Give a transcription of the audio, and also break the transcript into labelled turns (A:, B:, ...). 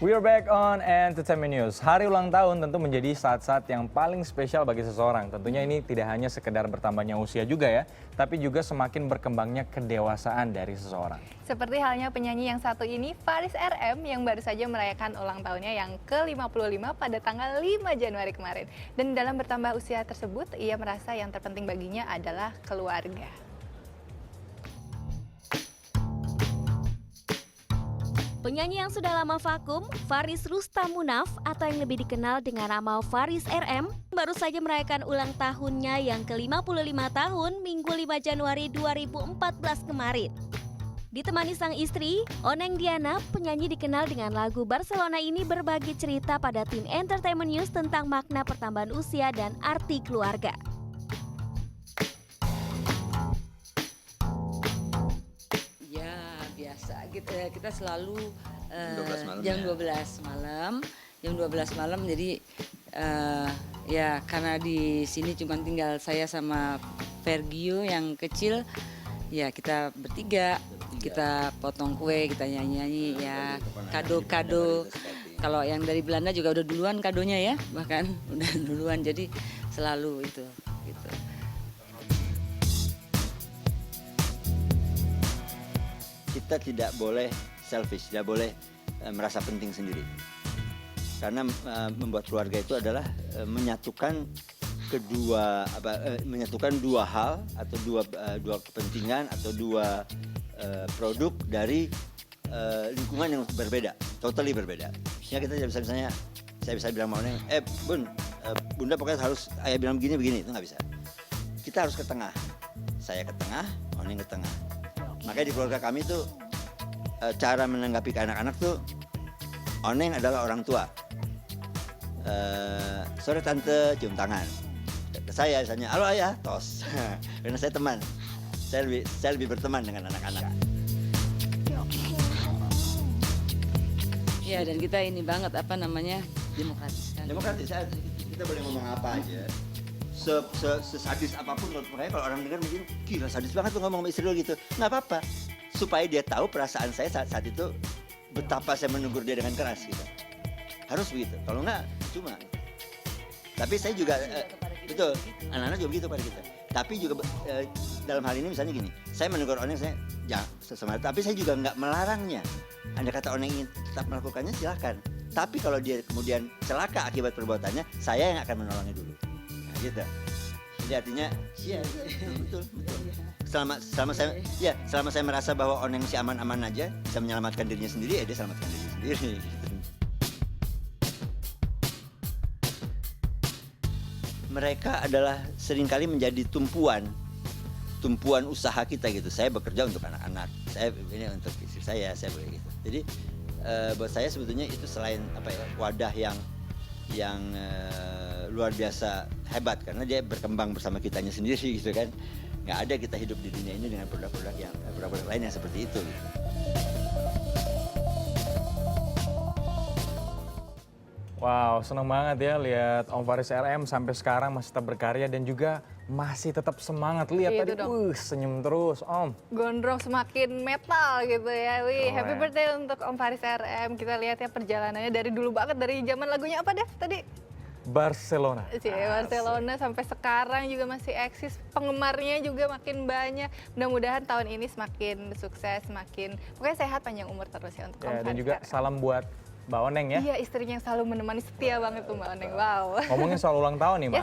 A: We are back on Entertainment News. Hari ulang tahun tentu menjadi saat-saat yang paling spesial bagi seseorang. Tentunya ini tidak hanya sekedar bertambahnya usia juga ya, tapi juga semakin berkembangnya kedewasaan dari seseorang.
B: Seperti halnya penyanyi yang satu ini, Faris RM, yang baru saja merayakan ulang tahunnya yang ke-55 pada tanggal 5 Januari kemarin. Dan dalam bertambah usia tersebut, ia merasa yang terpenting baginya adalah keluarga.
C: Penyanyi yang sudah lama vakum, Faris Rustamunaf atau yang lebih dikenal dengan nama Faris RM, baru saja merayakan ulang tahunnya yang ke-55 tahun Minggu 5 Januari 2014 kemarin. Ditemani sang istri, Oneng Diana, penyanyi dikenal dengan lagu Barcelona ini berbagi cerita pada tim Entertainment News tentang makna pertambahan usia dan arti keluarga.
D: Kita selalu
E: jam 12 malam jadi ya karena di sini cuma tinggal saya sama Vergio yang kecil, ya kita bertiga, kita potong kue, kita nyanyi ya, kado-kado. Kalau yang dari Belanda juga udah duluan kadonya ya, bahkan udah duluan, jadi selalu itu gitu.
F: Kita tidak boleh selfish, tidak boleh merasa penting sendiri. Karena membuat keluarga itu adalah menyatukan menyatukan dua hal atau dua kepentingan atau dua produk dari lingkungan yang berbeda, totally berbeda. Misalnya kita misalnya saya bisa bilang sama Oneng, Bun, Bunda pokoknya harus ayah bilang begini, itu nggak bisa. Kita harus ke tengah. Saya ke tengah, Oneng ke tengah. Makanya di keluarga kami tuh cara menanggapi ke anak-anak tuh, Oneng adalah orang tua. Sore tante, cium tangan. Ke saya misalnya, halo ayah, tos. Karena saya teman, saya lebih berteman dengan anak-anak.
E: Ya, dan kita ini banget demokratis kan.
F: Demokratis, kita boleh ngomong apa aja. Sesadis apapun, makanya kalau orang dengar mungkin gila sadis banget tuh ngomong sama istri lo gitu. Nggak apa-apa, supaya dia tahu perasaan saya saat itu betapa saya menegur dia dengan keras gitu. Harus begitu, kalau nggak cuma. Tapi saya juga betul, anak-anak juga begitu pada kita. Tapi juga dalam hal ini misalnya gini, saya menegur Oneng, saya sesama, tapi saya juga nggak melarangnya. Anda kata Oneng ingin tetap melakukannya silahkan. Tapi kalau dia kemudian celaka akibat perbuatannya, saya yang akan menolongnya dulu. Gitu. Jadi artinya iya betul. Selama saya merasa bahwa Oneng si aman-aman aja, bisa menyelamatkan dirinya sendiri, ya dia selamatkan dirinya sendiri. Mereka adalah seringkali menjadi tumpuan usaha kita gitu. Saya bekerja untuk anak-anak, saya ini untuk istri saya begitu. Jadi buat saya sebetulnya itu selain wadah yang luar biasa hebat karena dia berkembang bersama kitanya sendiri gitu kan. Nggak ada kita hidup di dunia ini dengan produk-produk lain yang seperti itu gitu.
A: Wow, seneng banget ya lihat Om Faris RM sampai sekarang masih tetap berkarya dan juga masih tetap semangat. Lihat tadi, senyum terus Om.
B: Gondrong semakin metal gitu ya. Happy birthday untuk Om Faris RM. Kita lihat ya perjalanannya dari dulu banget, dari zaman lagunya apa Dev tadi?
A: Barcelona.
B: Barcelona sampai sekarang juga masih eksis, penggemarnya juga makin banyak. Mudah-mudahan tahun ini semakin sukses, pokoknya sehat, panjang umur terus ya untuk Om Faris.
A: Dan juga salam buat Mbak Oneng ya.
B: Iya, istrinya yang selalu menemani, setia banget tuh Mbak Oneng. Wow.
A: Ngomongin soal ulang tahun nih Mbak.